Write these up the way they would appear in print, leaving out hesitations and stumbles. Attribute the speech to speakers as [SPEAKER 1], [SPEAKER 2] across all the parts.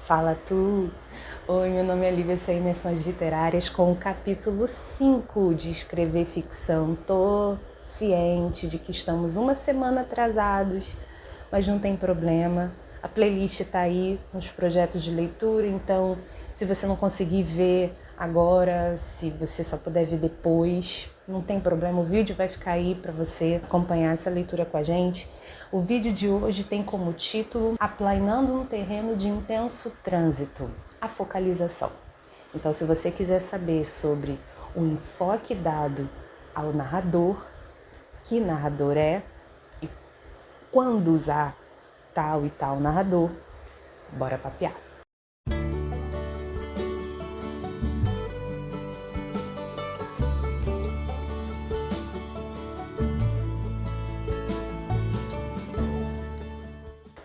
[SPEAKER 1] Fala tu! Oi, meu nome é Lívia, sou Imersões Literárias com o capítulo 5 de Escrever Ficção. Tô ciente de que estamos uma semana atrasados, mas não tem problema. A playlist tá aí nos projetos de leitura, então se você não conseguir ver agora, se você só puder ver depois, não tem problema, o vídeo vai ficar aí para você acompanhar essa leitura com a gente. O vídeo de hoje tem como título Aplainando um terreno de intenso trânsito, a focalização. Então, se você quiser saber sobre o enfoque dado ao narrador, que narrador é e quando usar tal e tal narrador, bora papear.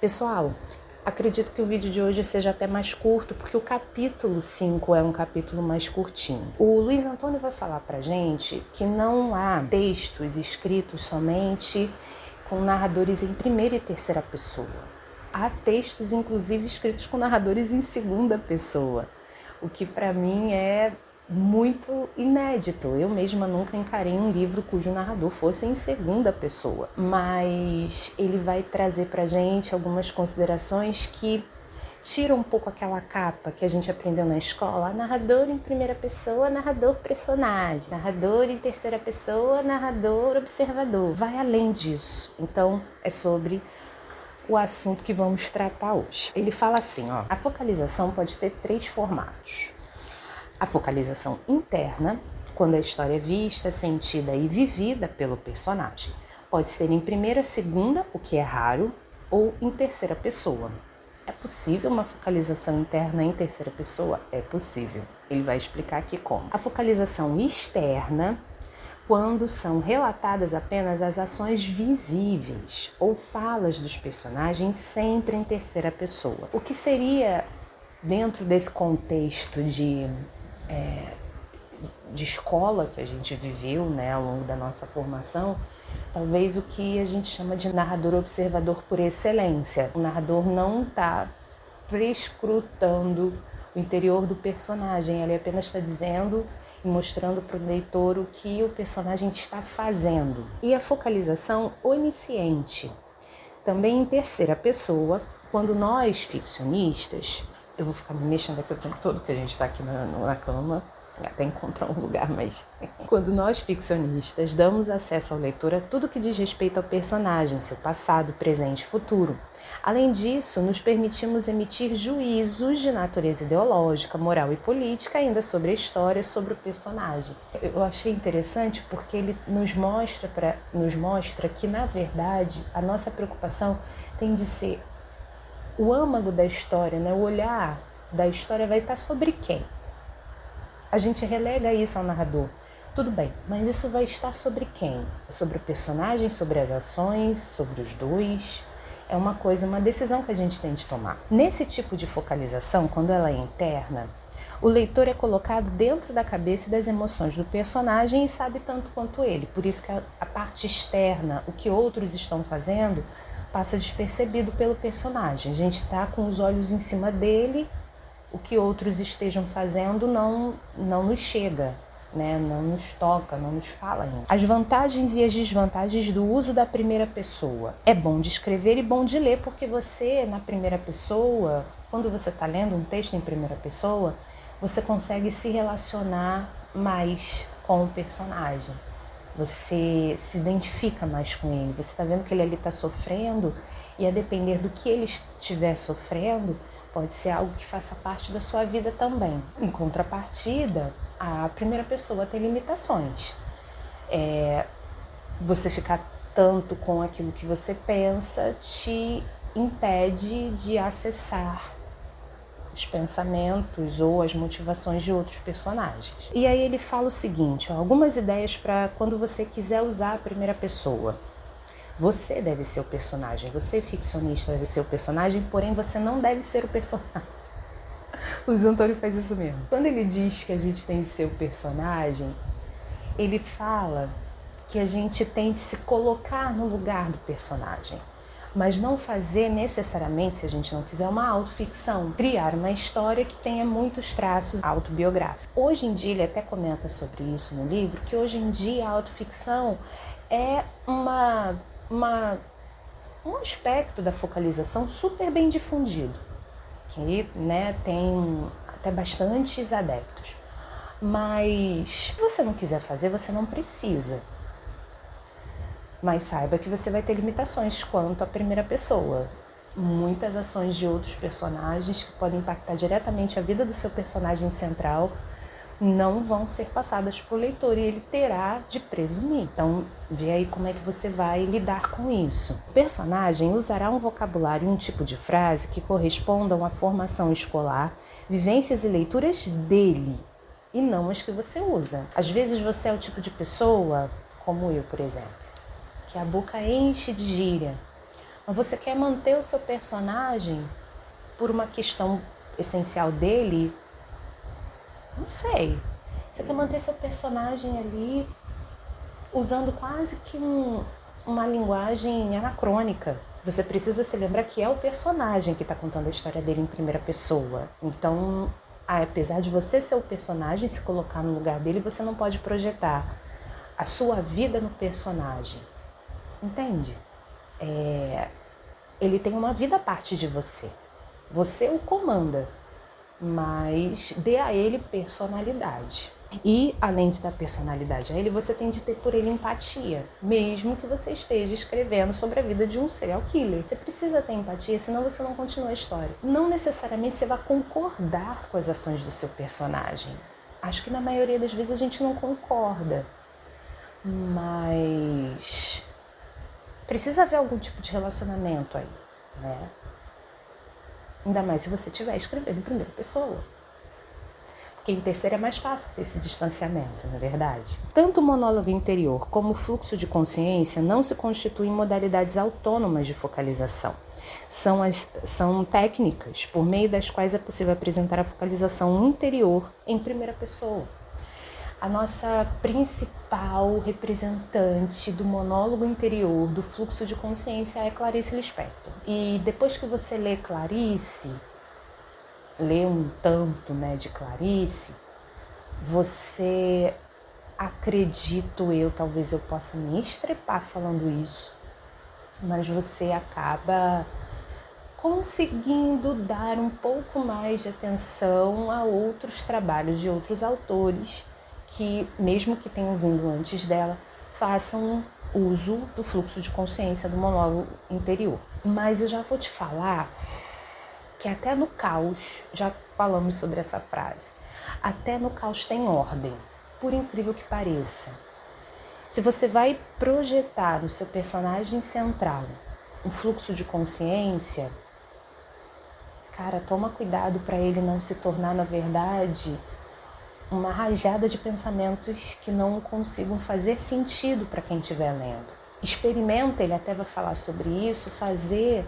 [SPEAKER 1] Pessoal, acredito que o vídeo de hoje seja até mais curto, porque o capítulo 5 é um capítulo mais curtinho. O Luiz Antônio vai falar pra gente que não há textos escritos somente com narradores em primeira e terceira pessoa. Há textos, inclusive, escritos com narradores em segunda pessoa, o que pra mim é muito inédito. Eu mesma nunca encarei um livro cujo narrador fosse em segunda pessoa, mas ele vai trazer pra gente algumas considerações que tiram um pouco aquela capa que a gente aprendeu na escola: narrador em primeira pessoa, narrador personagem, narrador em terceira pessoa, narrador observador. Vai além disso. Então é sobre o assunto que vamos tratar hoje. Ele fala assim, a focalização pode ter 3 formatos. A focalização interna, quando a história é vista, sentida e vivida pelo personagem. Pode ser em primeira, segunda, o que é raro, ou em terceira pessoa. É possível uma focalização interna em terceira pessoa? É possível. Ele vai explicar aqui como. A focalização externa, quando são relatadas apenas as ações visíveis ou falas dos personagens sempre em terceira pessoa. O que seria, dentro desse contexto de escola que a gente viveu, ao longo da nossa formação, talvez o que a gente chama de narrador observador por excelência. O narrador não está prescrutando o interior do personagem, ele apenas está dizendo e mostrando para o leitor o que o personagem está fazendo. E a focalização onisciente, também em terceira pessoa, quando nós, ficcionistas, eu vou ficar me mexendo aqui o tempo todo, que a gente está aqui na cama, até encontrar um lugar, mas... Quando nós, ficcionistas, damos acesso ao leitor a tudo que diz respeito ao personagem, seu passado, presente e futuro. Além disso, nos permitimos emitir juízos de natureza ideológica, moral e política, ainda sobre a história, sobre o personagem. Eu achei interessante porque ele nos mostra que, na verdade, a nossa preocupação tem de ser o âmago da história, o olhar da história vai estar sobre quem? A gente relega isso ao narrador. Tudo bem, mas isso vai estar sobre quem? Sobre o personagem, sobre as ações, sobre os dois? É uma decisão que a gente tem de tomar. Nesse tipo de focalização, quando ela é interna, o leitor é colocado dentro da cabeça e das emoções do personagem e sabe tanto quanto ele. Por isso que a parte externa, o que outros estão fazendo, passa despercebido pelo personagem. A gente está com os olhos em cima dele, o que outros estejam fazendo não nos chega, não nos toca, não nos fala ainda. As vantagens e as desvantagens do uso da primeira pessoa. É bom de escrever e bom de ler, porque você, na primeira pessoa, quando você está lendo um texto em primeira pessoa, você consegue se relacionar mais com o personagem. Você se identifica mais com ele, você está vendo que ele ali está sofrendo, e a depender do que ele estiver sofrendo, pode ser algo que faça parte da sua vida também. Em contrapartida, a primeira pessoa tem limitações. Você ficar tanto com aquilo que você pensa te impede de acessar os pensamentos ou as motivações de outros personagens. E aí ele fala o seguinte, algumas ideias para quando você quiser usar a primeira pessoa. Você deve ser o personagem, você ficcionista deve ser o personagem, porém você não deve ser o personagem. O Luiz Antônio faz isso mesmo. Quando ele diz que a gente tem que ser o personagem, ele fala que a gente tem de se colocar no lugar do personagem. mas não fazer necessariamente, se a gente não quiser, uma autoficção, criar uma história que tenha muitos traços autobiográficos. Hoje em dia, ele até comenta sobre isso no livro, que hoje em dia a autoficção é um aspecto da focalização super bem difundido, que tem até bastantes adeptos. Mas se você não quiser fazer, você não precisa. Mas saiba que você vai ter limitações quanto à primeira pessoa. Muitas ações de outros personagens que podem impactar diretamente a vida do seu personagem central não vão ser passadas para o leitor e ele terá de presumir. Então, vê aí como é que você vai lidar com isso. O personagem usará um vocabulário e um tipo de frase que correspondam à formação escolar, vivências e leituras dele, e não as que você usa. Às vezes você é o tipo de pessoa, como eu, por exemplo, que a boca enche de gíria, mas você quer manter o seu personagem por uma questão essencial dele. Não sei. Você quer manter seu personagem ali usando quase que uma linguagem anacrônica. Você precisa se lembrar que é o personagem que está contando a história dele em primeira pessoa. Então, apesar de você ser o personagem, se colocar no lugar dele, você não pode projetar a sua vida no personagem. Entende? Ele tem uma vida à parte de você. Você o comanda, mas dê a ele personalidade. E, além de dar personalidade a ele, você tem de ter por ele empatia, mesmo que você esteja escrevendo sobre a vida de um serial killer. Você precisa ter empatia, senão você não continua a história. Não necessariamente você vai concordar com as ações do seu personagem. Acho que na maioria das vezes a gente não concorda, mas precisa haver algum tipo de relacionamento aí, né? Ainda mais se você estiver escrevendo em primeira pessoa. Porque em terceira é mais fácil ter esse distanciamento, não é verdade? Tanto o monólogo interior como o fluxo de consciência não se constituem modalidades autônomas de focalização. São técnicas por meio das quais é possível apresentar a focalização interior em primeira pessoa. A nossa principal representante do monólogo interior, do fluxo de consciência, é Clarice Lispector. E depois que você lê Clarice, lê um tanto, de Clarice, você, acredito eu, talvez eu possa me estrepar falando isso, mas você acaba conseguindo dar um pouco mais de atenção a outros trabalhos de outros autores que, mesmo que tenham vindo antes dela, façam uso do fluxo de consciência do monólogo interior. Mas eu já vou te falar que até no caos, já falamos sobre essa frase, até no caos tem ordem, por incrível que pareça. Se você vai projetar no seu personagem central um fluxo de consciência, cara, toma cuidado para ele não se tornar, na verdade, uma rajada de pensamentos que não consigam fazer sentido para quem estiver lendo. Experimenta, ele até vai falar sobre isso, fazer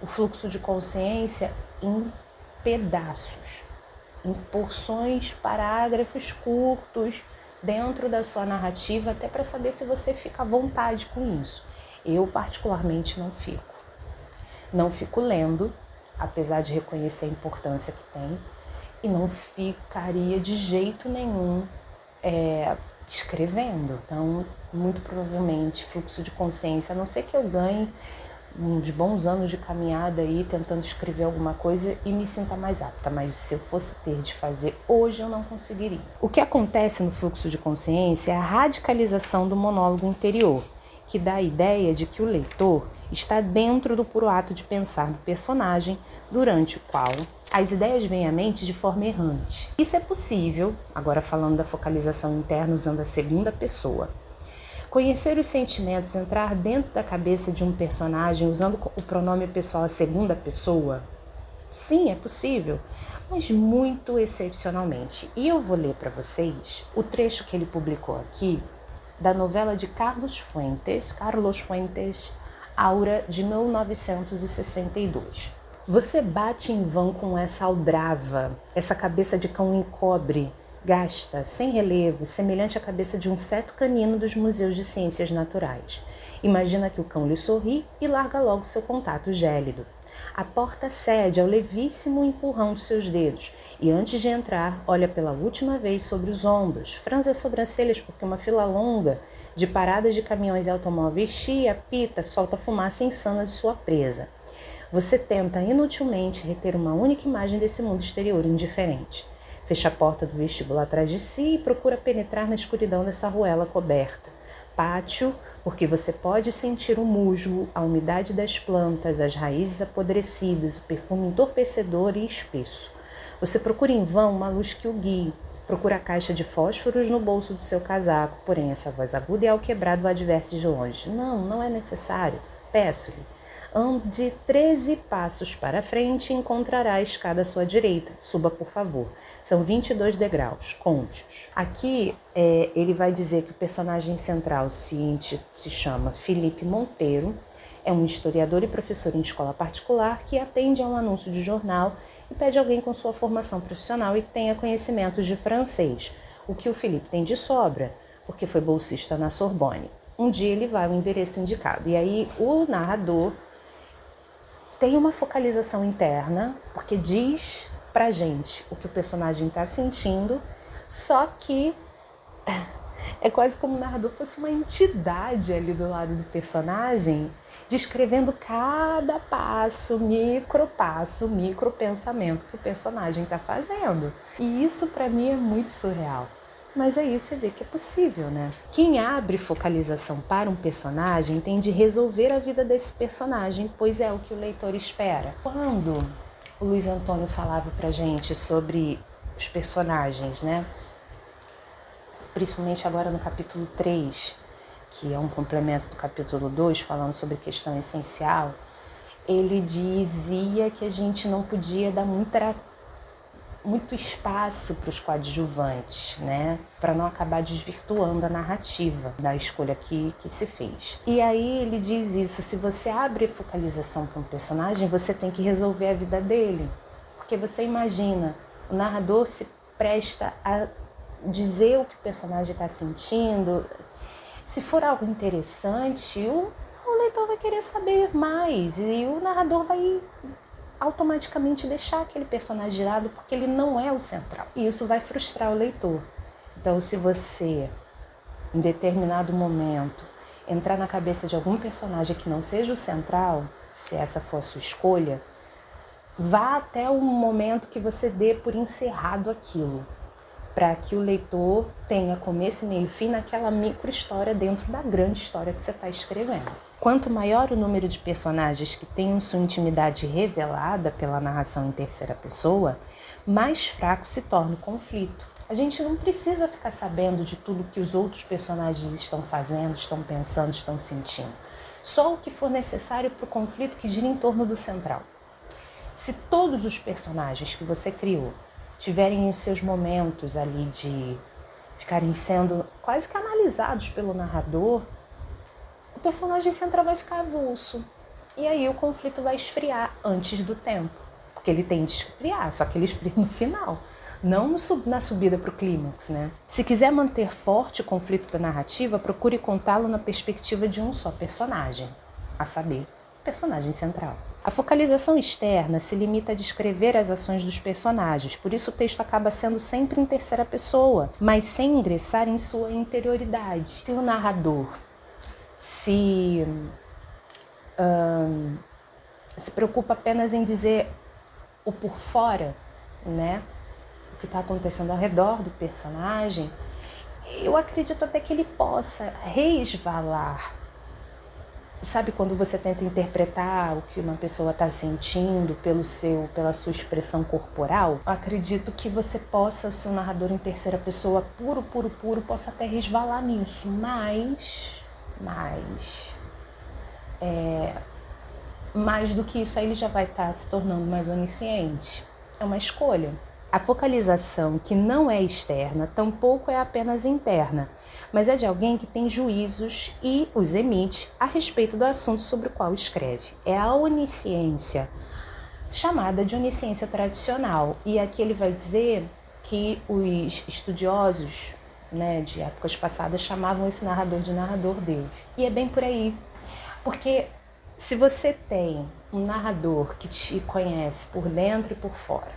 [SPEAKER 1] o fluxo de consciência em pedaços, em porções, parágrafos curtos dentro da sua narrativa, até para saber se você fica à vontade com isso. Eu, particularmente, não fico. Não fico lendo, apesar de reconhecer a importância que tem, e não ficaria de jeito nenhum escrevendo. Então, muito provavelmente, fluxo de consciência, a não ser que eu ganhe uns bons anos de caminhada aí, tentando escrever alguma coisa e me sinta mais apta, mas se eu fosse ter de fazer hoje, eu não conseguiria. O que acontece no fluxo de consciência é a radicalização do monólogo interior, que dá a ideia de que o leitor está dentro do puro ato de pensar no personagem, durante o qual as ideias vêm à mente de forma errante. Isso é possível, agora falando da focalização interna usando a segunda pessoa. Conhecer os sentimentos, entrar dentro da cabeça de um personagem usando o pronome pessoal a segunda pessoa? Sim, é possível, mas muito excepcionalmente. E eu vou ler para vocês o trecho que ele publicou aqui da novela de Carlos Fuentes, Aura, de 1962. Você bate em vão com essa aldrava, essa cabeça de cão em cobre, gasta, sem relevo, semelhante à cabeça de um feto canino dos museus de ciências naturais. Imagina que o cão lhe sorri e larga logo seu contato gélido. A porta cede ao levíssimo empurrão dos seus dedos e, antes de entrar, olha pela última vez sobre os ombros, franze as sobrancelhas porque uma fila longa de paradas de caminhões e automóveis chia, apita, solta fumaça insana de sua presa. Você tenta inutilmente reter uma única imagem desse mundo exterior indiferente. Fecha a porta do vestíbulo atrás de si e procura penetrar na escuridão dessa ruela coberta. Pátio, porque você pode sentir o musgo, a umidade das plantas, as raízes apodrecidas, o perfume entorpecedor e espesso. Você procura em vão uma luz que o guie. Procura a caixa de fósforos no bolso do seu casaco, porém essa voz aguda e alquebrada o adverte de longe. Não é necessário. Peço-lhe. Ande 13 passos para frente e encontrará a escada à sua direita. Suba, por favor. São 22 degraus. Conte-os. Aqui ele vai dizer que o personagem central se chama Felipe Monteiro. É um historiador e professor em escola particular que atende a um anúncio de jornal e pede alguém com sua formação profissional e que tenha conhecimentos de francês, o que o Felipe tem de sobra, porque foi bolsista na Sorbonne. Um dia ele vai ao endereço indicado e aí o narrador tem uma focalização interna, porque diz pra gente o que o personagem está sentindo, só que é quase como o narrador fosse uma entidade ali do lado do personagem, descrevendo cada passo, micro pensamento que o personagem está fazendo. E isso para mim é muito surreal. Mas aí você vê que é possível, né? Quem abre focalização para um personagem tem de resolver a vida desse personagem, pois é o que o leitor espera. Quando o Luiz Antônio falava pra gente sobre os personagens, né? Principalmente agora no capítulo 3, que é um complemento do capítulo 2, falando sobre questão essencial, ele dizia que a gente não podia dar muito espaço para os coadjuvantes, né? Para não acabar desvirtuando a narrativa da escolha que se fez. E aí ele diz isso, se você abre focalização para um personagem, você tem que resolver a vida dele. Porque você imagina, o narrador se presta a dizer o que o personagem está sentindo. Se for algo interessante, o leitor vai querer saber mais e o narrador vai automaticamente deixar aquele personagem de lado porque ele não é o central. E isso vai frustrar o leitor. Então, se você, em determinado momento, entrar na cabeça de algum personagem que não seja o central, se essa for a sua escolha, vá até o momento que você dê por encerrado aquilo, para que o leitor tenha começo, meio e fim naquela micro-história dentro da grande história que você está escrevendo. Quanto maior o número de personagens que tenham sua intimidade revelada pela narração em terceira pessoa, mais fraco se torna o conflito. A gente não precisa ficar sabendo de tudo que os outros personagens estão fazendo, estão pensando, estão sentindo. Só o que for necessário para o conflito que gira em torno do central. Se todos os personagens que você criou tiverem os seus momentos ali de ficarem sendo quase que analisados pelo narrador, o personagem central vai ficar avulso. E aí o conflito vai esfriar antes do tempo. Porque ele tem de esfriar, só que ele esfria no final, não na subida para o clímax, né? Se quiser manter forte o conflito da narrativa, procure contá-lo na perspectiva de um só personagem, a saber, o personagem central. A focalização externa se limita a descrever as ações dos personagens, por isso o texto acaba sendo sempre em terceira pessoa, mas sem ingressar em sua interioridade. Se o narrador se preocupa apenas em dizer o por fora, né? O que está acontecendo ao redor do personagem, eu acredito até que ele possa resvalar. Sabe quando você tenta interpretar o que uma pessoa está sentindo pela sua expressão corporal? Eu acredito que você possa, se um narrador em terceira pessoa puro, possa até resvalar nisso, mas mais do que isso, aí ele já vai estar se tornando mais onisciente. É uma escolha. A focalização que não é externa, tampouco é apenas interna, mas é de alguém que tem juízos e os emite a respeito do assunto sobre o qual escreve. É a onisciência, chamada de onisciência tradicional. E aqui ele vai dizer que os estudiosos, né, de épocas passadas chamavam esse narrador de narrador Deus. E é bem por aí, porque se você tem um narrador que te conhece por dentro e por fora,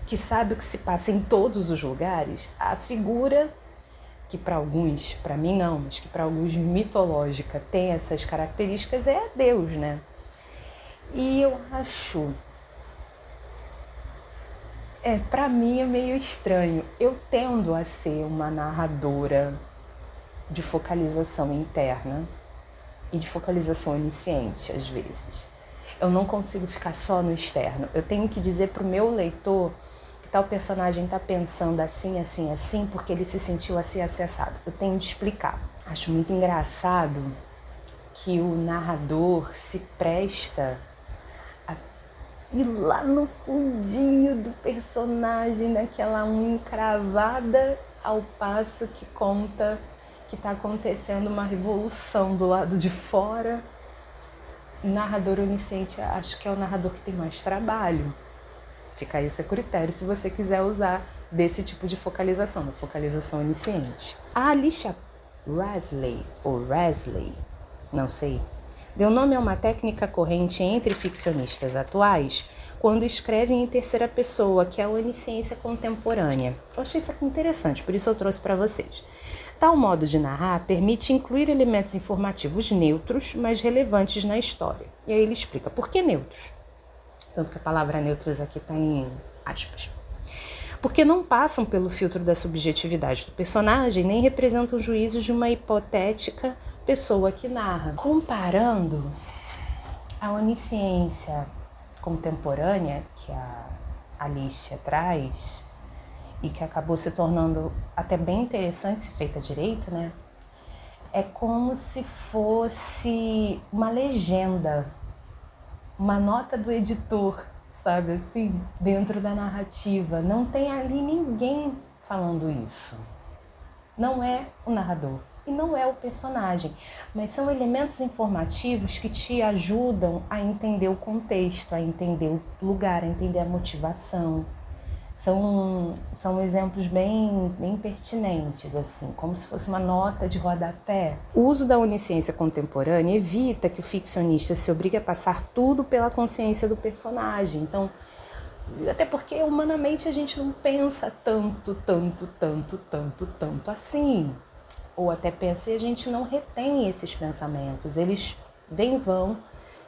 [SPEAKER 1] que sabe o que se passa em todos os lugares, a figura que para alguns, para mim não, mas que para alguns mitológica tem essas características é Deus, né? E eu acho, para mim é meio estranho. Eu tendo a ser uma narradora de focalização interna e de focalização onisciente, às vezes. Eu não consigo ficar só no externo. Eu tenho que dizer para o meu leitor que tal personagem está pensando assim, assim, assim, porque ele se sentiu assim, assado. Eu tenho de explicar. Acho muito engraçado que o narrador se presta a ir lá no fundinho do personagem, naquela unha encravada, ao passo que conta que está acontecendo uma revolução do lado de fora. Narrador onisciente, acho que é o narrador que tem mais trabalho. Fica aí esse critério se você quiser usar desse tipo de focalização, da focalização onisciente. A Alicia Rasley, ou Rasley, não sei, deu nome a uma técnica corrente entre ficcionistas atuais quando escrevem em terceira pessoa, que é a onisciência contemporânea. Eu achei isso aqui interessante, por isso eu trouxe para vocês. Tal modo de narrar permite incluir elementos informativos neutros, mas relevantes na história. E aí ele explica por que neutros. Tanto que a palavra neutros aqui está em aspas. Porque não passam pelo filtro da subjetividade do personagem, nem representam juízos de uma hipotética pessoa que narra. Comparando a onisciência contemporânea, que a Alicia traz, e que acabou se tornando até bem interessante se feita direito, né? É como se fosse uma legenda, uma nota do editor, sabe assim? Dentro da narrativa. Não tem ali ninguém falando isso. Não é o narrador e não é o personagem, mas são elementos informativos que te ajudam a entender o contexto, a entender o lugar, a entender a motivação. São exemplos bem pertinentes, assim, como se fosse uma nota de rodapé. O uso da onisciência contemporânea evita que o ficcionista se obrigue a passar tudo pela consciência do personagem. Então, até porque humanamente a gente não pensa tanto assim. Ou até pensa e a gente não retém esses pensamentos. Eles vêm e vão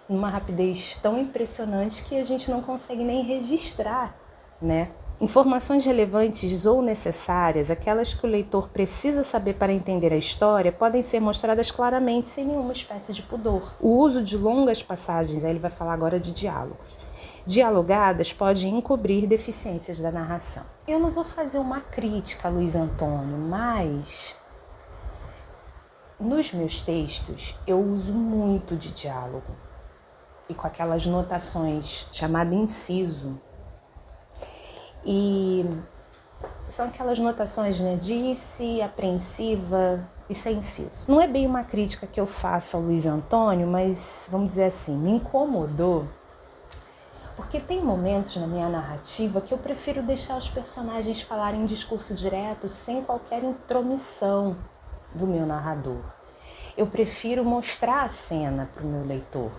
[SPEAKER 1] numa rapidez tão impressionante que a gente não consegue nem registrar, né? Informações relevantes ou necessárias, aquelas que o leitor precisa saber para entender a história, podem ser mostradas claramente sem nenhuma espécie de pudor. O uso de longas passagens, aí ele vai falar agora de diálogos, dialogadas pode encobrir deficiências da narração. Eu não vou fazer uma crítica a Luiz Antônio, mas nos meus textos eu uso muito de diálogo e com aquelas notações chamada inciso. E são aquelas notações, né? Disse, apreensiva e sem inciso. Não é bem uma crítica que eu faço ao Luiz Antônio, mas vamos dizer assim, me incomodou, porque tem momentos na minha narrativa que eu prefiro deixar os personagens falarem em discurso direto, sem qualquer intromissão do meu narrador. Eu prefiro mostrar a cena para o meu leitor.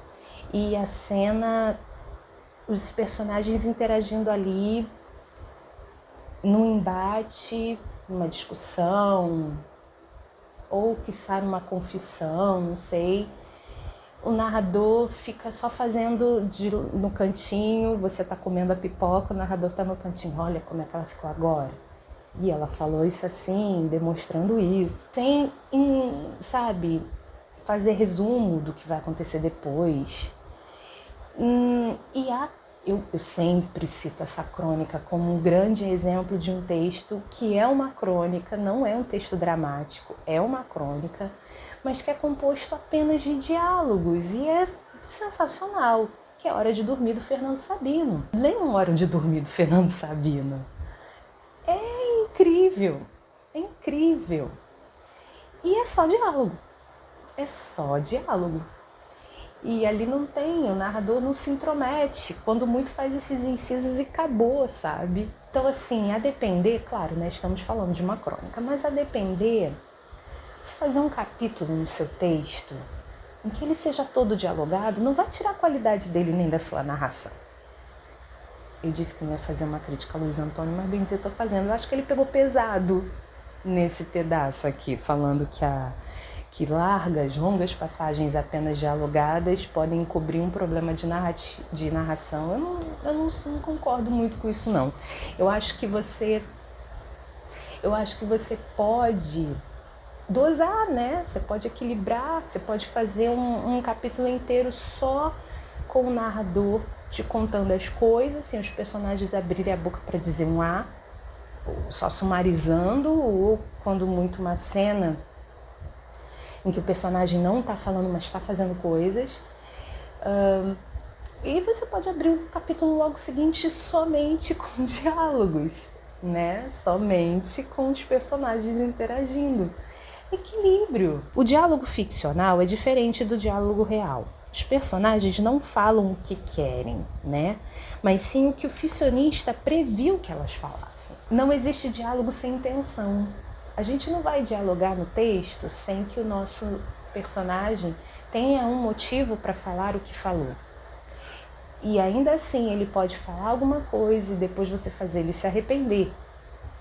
[SPEAKER 1] E a cena, os personagens interagindo ali num embate, numa discussão, ou quiçá numa confissão, não sei. O narrador fica só fazendo no cantinho, você tá comendo a pipoca, o narrador tá no cantinho, olha como é que ela ficou agora. E ela falou isso assim, demonstrando isso. Sem, sabe, fazer resumo do que vai acontecer depois. Eu sempre cito essa crônica como um grande exemplo de um texto que é uma crônica, não é um texto dramático, é uma crônica, mas que é composto apenas de diálogos e é sensacional, que é Hora de Dormir do Fernando Sabino. Leiam Hora de Dormir do Fernando Sabino. É incrível, é incrível. E é só diálogo, é só diálogo. E ali não tem, o narrador não se intromete, quando muito faz esses incisos e acabou, sabe? Então, assim, a depender, claro, né, estamos falando de uma crônica, mas a depender, se fazer um capítulo no seu texto em que ele seja todo dialogado, não vai tirar a qualidade dele nem da sua narração. Eu disse que não ia fazer uma crítica a Luiz Antônio, mas bem dizer, estou fazendo. Eu acho que ele pegou pesado nesse pedaço aqui, falando que largas, longas passagens apenas dialogadas podem encobrir um problema de narração. Eu não concordo muito com isso, não. Eu acho que você pode dosar, né? Você pode equilibrar, você pode fazer um capítulo inteiro só com o narrador te contando as coisas, sem os personagens abrirem a boca para dizer um A, só sumarizando, ou quando muito uma cena em que o personagem não está falando, mas está fazendo coisas. E você pode abrir o capítulo logo seguinte somente com diálogos, né? Somente com os personagens interagindo. Equilíbrio. O diálogo ficcional é diferente do diálogo real. Os personagens não falam o que querem, né? Mas sim o que o ficcionista previu que elas falassem. Não existe diálogo sem intenção. A gente não vai dialogar no texto sem que o nosso personagem tenha um motivo para falar o que falou. E ainda assim ele pode falar alguma coisa e depois você fazer ele se arrepender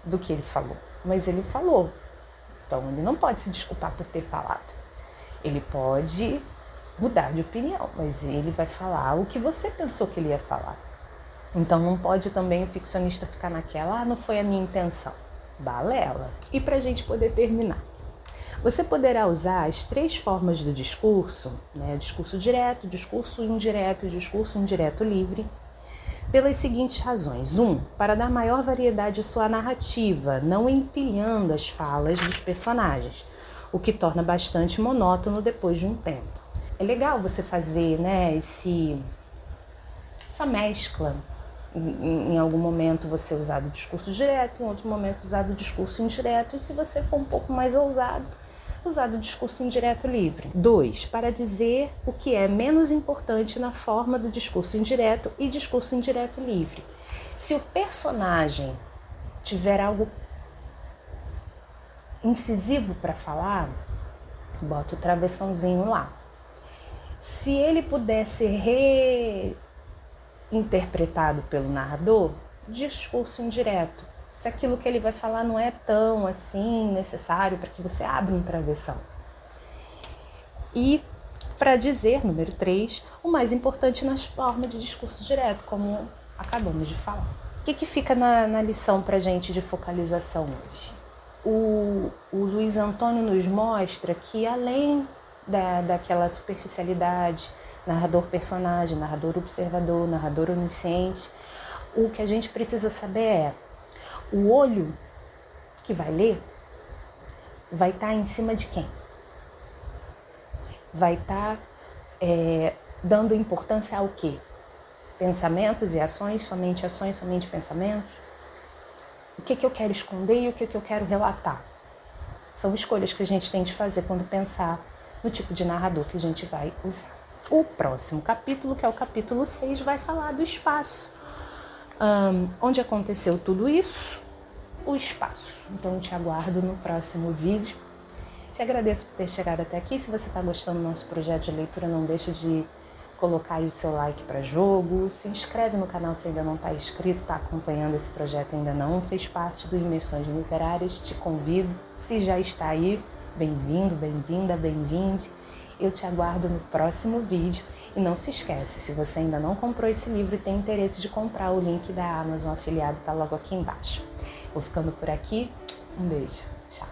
[SPEAKER 1] do que ele falou. Mas ele falou. Então ele não pode se desculpar por ter falado. Ele pode mudar de opinião, mas ele vai falar o que você pensou que ele ia falar. Então não pode também o ficcionista ficar naquela, não foi a minha intenção. Balela. E para a gente poder terminar, você poderá usar as 3 formas do discurso, né? Discurso direto, discurso indireto livre, pelas seguintes razões. 1. Para dar maior variedade à sua narrativa, não empilhando as falas dos personagens, o que torna bastante monótono depois de um tempo. É legal você fazer, né, essa mescla. Em algum momento você usar o discurso direto, em outro momento usar o discurso indireto, e se você for um pouco mais ousado, usar o discurso indireto livre. 2. Para dizer o que é menos importante na forma do discurso indireto e discurso indireto livre. Se o personagem tiver algo incisivo para falar, bota o travessãozinho lá. Se ele puder ser reinterpretado pelo narrador, discurso indireto. Se aquilo que ele vai falar não é tão assim necessário para que você abra um travessão. E para dizer, número 3, o mais importante nas formas de discurso direto, como acabamos de falar. O que fica na lição para a gente de focalização hoje? O Luiz Antônio nos mostra que além daquela superficialidade, narrador-personagem, narrador-observador, narrador-onisciente, o que a gente precisa saber é o olho que vai ler vai estar em cima de quem? Vai estar dando importância ao quê? Pensamentos e ações, somente pensamentos? O que eu quero esconder e o que eu quero relatar? São escolhas que a gente tem de fazer quando pensar no tipo de narrador que a gente vai usar. O próximo capítulo, que é o capítulo 6, vai falar do espaço. Onde aconteceu tudo isso? O espaço. Então eu te aguardo no próximo vídeo. Te agradeço por ter chegado até aqui. Se você está gostando do nosso projeto de leitura, não deixe de colocar aí o seu like para jogo. Se inscreve no canal se ainda não está inscrito, está acompanhando esse projeto ainda não, fez parte do Imersões Literárias. Te convido. Se já está aí, bem-vindo, bem-vinda, bem-vinde. Eu te aguardo no próximo vídeo. E não se esquece, se você ainda não comprou esse livro e tem interesse de comprar, o link da Amazon afiliado está logo aqui embaixo. Vou ficando por aqui. Um beijo. Tchau.